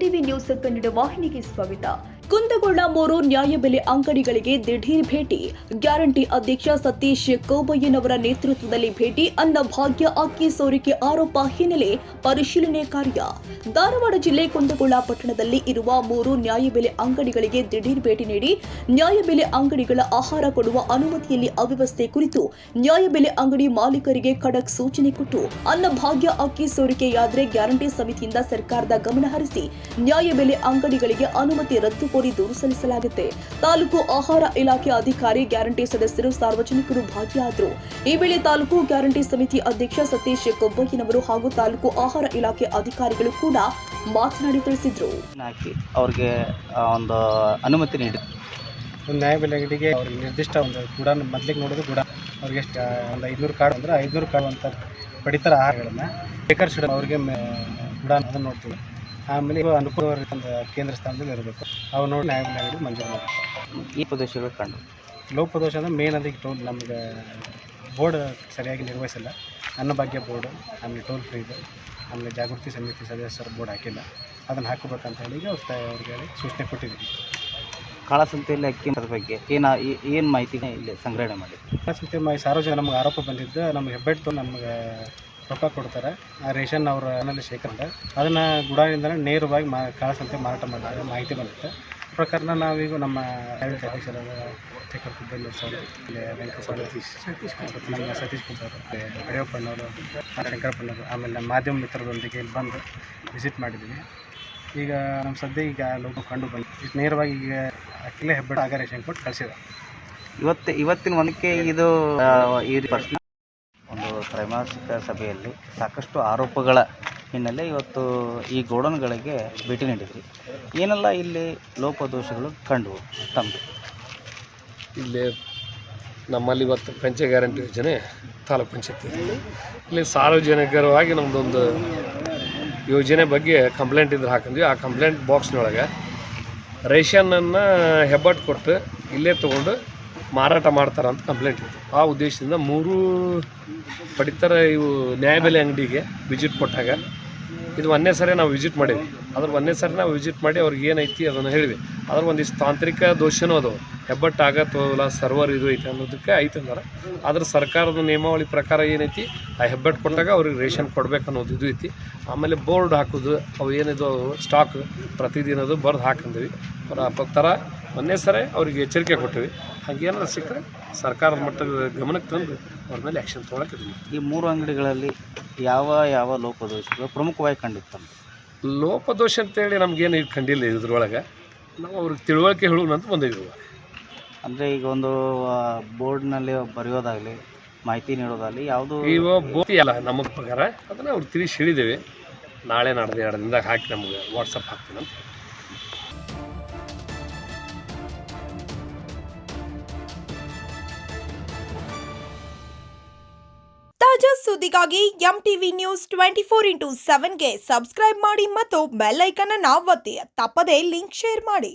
MTV news Kannada ವಾಹಿನಿಗೆ ಸ್ವಾಗತ. ಕುಂದಗೋಳ 3 ನ್ಯಾಯಬೆಲೆ ಅಂಗಡಿಗಳಿಗೆ ದಿಢೀರ್ ಭೇಟಿ. ಗ್ಯಾರಂಟಿ ಅಧ್ಯಕ್ಷ ಸತೀಶ್ ಕೋಬಯ್ಯನವರ ನೇತೃತ್ವದಲ್ಲಿ ಭೇಟಿ. ಅನ್ನಭಾಗ್ಯ ಅಕ್ಕಿ ಸೋರಿಕೆ ಆರೋಪ ಹಿನ್ನೆಲೆ ಪರಿಶೀಲನೆ ಕಾರ್ಯ. ಧಾರವಾಡ ಜಿಲ್ಲೆ ಕುಂದಗೋಳ ಪಟ್ಟಣದಲ್ಲಿ ಇರುವ 3 ನ್ಯಾಯಬೆಲೆ ಅಂಗಡಿಗಳಿಗೆ ದಿಢೀರ್ ಭೇಟಿ ನೀಡಿ ನ್ಯಾಯಬೆಲೆ ಅಂಗಡಿಗಳ ಆಹಾರ ಕೊಡುವ ಅನುಮತಿಯಲ್ಲಿ ಅವ್ಯವಸ್ಥೆ ಕುರಿತು ನ್ಯಾಯಬೆಲೆ ಅಂಗಡಿ ಮಾಲೀಕರಿಗೆ ಖಡಕ್ ಸೂಚನೆ ಕೊಟ್ಟು ಅನ್ನಭಾಗ್ಯ ಅಕ್ಕಿ ಸೋರಿಕೆಯಾದರೆ ಗ್ಯಾರಂಟಿ ಸಮಿತಿಯಿಂದ ಸರ್ಕಾರದ ಗಮನ ಹರಿಸಿ ನ್ಯಾಯಬೆಲೆ ಅಂಗಡಿಗಳಿಗೆ ಅನುಮತಿ ರದ್ದು ಕೋರಿ ದೂರು ಸಲ್ಲಿಸಲಾಗಿದೆ. ತಾಲೂಕು ಆಹಾರ ಇಲಾಖೆ ಅಧಿಕಾರಿ, ಗ್ಯಾರಂಟಿ ಸದಸ್ಯರು, ಸಾರ್ವಜನಿಕರು ಭಾಗಿಯಾದರು. ಈ ವೇಳೆ ತಾಲೂಕು ಗ್ಯಾರಂಟಿ ಸಮಿತಿ ಅಧ್ಯಕ್ಷ ಸತೀಶ್ ಕೊಬ್ಬಯ್ಯನವರು ಹಾಗೂ ತಾಲೂಕು ಆಹಾರ ಇಲಾಖೆ ಅಧಿಕಾರಿಗಳು ಕೂಡ ಮಾತನಾಡಿ ತಿಳಿಸಿದರು. ಅವರಿಗೆ ಒಂದು ಅನುಮತಿ ನೀಡಿ ಒಂದು ನ್ಯಾಯಬೆಲೆ ಅಂಗಡಿಗೆ ಅವ್ರಿಗೆ ನಿರ್ದಿಷ್ಟ ಒಂದು ಗುಡಾನ್ ಮೊದಲಿಗೆ ನೋಡೋದು ಗುಡಾನ್ ಅವ್ರಿಗೆ ಎಷ್ಟು ಒಂದು 500 ಕಾರ್ಡ್ ಅಂದರೆ 500 ಕಾರ್ಡ್ ಅಂತ ಪಡಿತರ ಆಹಾರಗಳನ್ನು ಬೇಕರ್ಸ್ ಅವ್ರಿಗೆ ಗುಡಾನ್ ಅದನ್ನು ನೋಡ್ತೀವಿ. ಆಮೇಲೆ ಅನುಕೂಲ ಒಂದು ಕೇಂದ್ರ ಸ್ಥಾನದಲ್ಲಿ ಇರಬೇಕು. ಅವು ನೋಡಿ ನ್ಯಾಯಬೆಲೆ ಅಂಗಡಿ ಮಂಜೂರು ಮಾಡಬೇಕು. ಈ ಪ್ರದೇಶಗಳು ಕಂಡು ಲೋಪದೋಷ ಅಂದರೆ ಮೇನ್ ಅದಕ್ಕೆ ಟೋಲ್ ನಮಗೆ ಬೋರ್ಡ್ ಸರಿಯಾಗಿ ನಿರ್ವಹಿಸಿಲ್ಲ. ಅನ್ನಭಾಗ್ಯ ಬೋರ್ಡ್, ಆಮೇಲೆ ಟೋಲ್ ಫ್ರೀದು, ಆಮೇಲೆ ಜಾಗೃತಿ ಸಮಿತಿ ಸದಸ್ಯರ ಬೋರ್ಡ್ ಹಾಕಿಲ್ಲ. ಅದನ್ನು ಹಾಕಬೇಕಂತ ಹೇಳಿ ಅವ್ರಿಗೆ ಸೂಚನೆ ಕೊಟ್ಟಿದ್ದೀವಿ. ಕಾಳಸಂತೆಯಲ್ಲಿ ಅಕ್ಕಿ ಬಗ್ಗೆ ಏನು ಮಾಹಿತಿ ಇಲ್ಲಿ ಸಂಗ್ರಹಣೆ ಮಾಡಿ ಕಾಳಸಂತೆ ಸಾರ್ವಜನಿಕ ನಮಗೆ ಆರೋಪ ಬಂದಿದ್ದು, ನಮಗೆ ಹೆಬ್ಬೆಟ್ಟು ನಮಗೆ ರೊಕ್ಕ ಕೊಡ್ತಾರೆ. ಆ ರೇಷನ್ ಅವರ ಮನೇಲಿ ಶೇಖರಣೆ ಅದನ್ನು ಗುಡಾನಿಂದಲೇ ನೇರವಾಗಿ ಕಾಳಸಂತೆ ಮಾರಾಟ ಮಾಡಿದಾಗ ಮಾಹಿತಿ ಬಂದಿತ್ತು. ಪ್ರಕಾರ ನಾವೀಗ ನಮ್ಮ ಅಧ್ಯಕ್ಷರಾದ ಶೇಖರ್ ಕುಬ್ಬಳ್ಳಿ ಸರ್, ನಮ್ಮ ಸತೀಶ್ ಕುಬ್ಬರ್, ಹಡಿಯಪ್ಪಣ್ಣವರು, ಶಂಕರಪ್ಪಣ್ಣವರು, ಆಮೇಲೆ ನಮ್ಮ ಮಾಧ್ಯಮ ಮಿತ್ರರೊಂದಿಗೆ ಇಲ್ಲಿ ಬಂದು ವಿಸಿಟ್ ಮಾಡಿದ್ದೀವಿ. ಈಗ ನಮ್ಮ ಸದ್ಯ ಈಗ ಲೋಕ ಕಂಡು ಬಂದು ಈಗ ನೇರವಾಗಿ ಈಗ ಅಕ್ಕಿಲೇ ಹೆಬ್ಬೆಟ್ಟು ಆಗ ರೇಷನ್ ಕೊಟ್ಟು ಕಳಿಸಿದೆ. ಇವತ್ತಿನ ಒಂದಕ್ಕೆ ಇದು ಈ ಪ್ರಶ್ನೆ ಒಂದು ತ್ರೈಮಾಸಿಕ ಸಭೆಯಲ್ಲಿ ಸಾಕಷ್ಟು ಆರೋಪಗಳ ಹಿನ್ನೆಲೆ ಇವತ್ತು ಈ ಗೋಡನ್ಗಳಿಗೆ ಭೇಟಿ ನೀಡಿದ್ರಿ. ಏನೆಲ್ಲ ಇಲ್ಲಿ ಲೋಪದೋಷಗಳು ಕಂಡು ತಮ್ಮದು? ಇಲ್ಲಿ ನಮ್ಮಲ್ಲಿ ಇವತ್ತು ಪಂಚ ಗ್ಯಾರಂಟಿ ಯೋಜನೆ ತಾಲೂಕು ಪಂಚಾಯತಿ ಇಲ್ಲಿ ಸಾರ್ವಜನಿಕರವಾಗಿ ನಮ್ಮದೊಂದು ಯೋಜನೆ ಬಗ್ಗೆ ಕಂಪ್ಲೇಂಟ್ ಇದ್ರೆ ಹಾಕಿದ್ವಿ. ಆ ಕಂಪ್ಲೇಂಟ್ ಬಾಕ್ಸ್ನೊಳಗೆ ರೇಷನನ್ನು ಹೆಬ್ಬಟ್ಟು ಕೊಟ್ಟು ಇಲ್ಲೇ ತೊಗೊಂಡು ಮಾರಾಟ ಮಾಡ್ತಾರಂತ ಕಂಪ್ಲೇಂಟ್ ಇತ್ತು. ಆ ಉದ್ದೇಶದಿಂದ 3 ಪಡಿತರ ಇವು ನ್ಯಾಯಬೆಲೆ ಅಂಗಡಿಗೆ ವಿಸಿಟ್ ಕೊಟ್ಟಾಗ ಇದು ಒಂದೇ ಸರಿ ನಾವು ವಿಸಿಟ್ ಮಾಡೀವಿ. ಒಂದೇ ಸರಿ ನಾವು ವಿಸಿಟ್ ಮಾಡಿ ಅವ್ರಿಗೆ ಏನೈತಿ ಅದನ್ನು ಹೇಳಿವಿ. ಒಂದಿಷ್ಟು ತಾಂತ್ರಿಕ ದೋಷನೂ ಅದಾವೆ. ಹೆಬ್ಬಟ್ಟು ಆಗತ್ತೋಲ್ಲ, ಸರ್ವರ್ ಇದು ಐತೆ ಅನ್ನೋದಕ್ಕೆ ಐತೆ ಅಂದ್ರೆ ಅದ್ರ ಸರ್ಕಾರದ ನಿಯಮಾವಳಿ ಪ್ರಕಾರ ಏನೈತಿ, ಆ ಹೆಬ್ಬಟ್ಟು ಕೊಟ್ಟಾಗ ಅವ್ರಿಗೆ ರೇಷನ್ ಕೊಡ್ಬೇಕು ಅನ್ನೋದು ಇದು ಐತಿ. ಆಮೇಲೆ ಬೋರ್ಡ್ ಹಾಕೋದು, ಅವು ಏನಿದು ಸ್ಟಾಕ್ ಪ್ರತಿದಿನದು ಬರೆದು ಹಾಕಂದಿವಿ. ಅವ್ರ ಥರ ಒಂದೇ ಸರಿ ಅವ್ರಿಗೆ ಎಚ್ಚರಿಕೆ ಕೊಟ್ಟಿವಿ. ಹಾಗೇನಾದ್ರು ಸಿಕ್ಕರೆ ಸರ್ಕಾರದ ಮಟ್ಟದ ಗಮನಕ್ಕೆ ತಂದು ಅವ್ರ ಮೇಲೆ ಆ್ಯಕ್ಷನ್ ತೊಗೊಳಕ್ಕಿದ್ವಿ. ಈ 3 ಅಂಗಡಿಗಳಲ್ಲಿ ಯಾವ ಲೋಪದೋಷಗಳು ಪ್ರಮುಖವಾಗಿ ಕಂಡಿತ್ತು? ಲೋಪದೋಷ ಅಂತೇಳಿ ನಮಗೇನು ಇದು ಕಂಡಿಲ್ಲ. ಇದ್ರೊಳಗೆ ನಾವು ಅವ್ರಿಗೆ ತಿಳುವಳಿಕೆ ಹೇಳೋಣಂತ ಬಂದಿದ್ವಿ. ಅಂದರೆ ಈಗ ಒಂದು ಬೋರ್ಡ್ನಲ್ಲಿ ಬರೆಯೋದಾಗಲಿ, ಮಾಹಿತಿ ನೀಡೋದಾಗಲಿ ಯಾವುದು ಇವ ಬೋತಿ ಅಲ್ಲ ನಮ್ಮ ಪ್ರಕಾರ ಅದನ್ನು ಅವ್ರಿಗೆ ತಿಳಿಸಿ ಹೇಳಿದ್ದೇವೆ. ನಾಳೆ ನಾಡ್ದು 2 ದಿನದಾಗ ಹಾಕಿ ನಮಗೆ ವಾಟ್ಸಪ್ ಹಾಕ್ತೀನಿ ಅಂತ. ತಾಜಾ ಸುದ್ದಿಗಾಗಿ ಎಂಟಿವಿ ನ್ಯೂಸ್ 24x7ಗೆ ಸಬ್ಸ್ಕ್ರೈಬ್ ಮಾಡಿ ಮತ್ತು ಬೆಲ್ ಐಕಾನ್ ಅನ್ನು ಒತ್ತಿ. ತಪ್ಪದೇ ಲಿಂಕ್ ಶೇರ್ ಮಾಡಿ.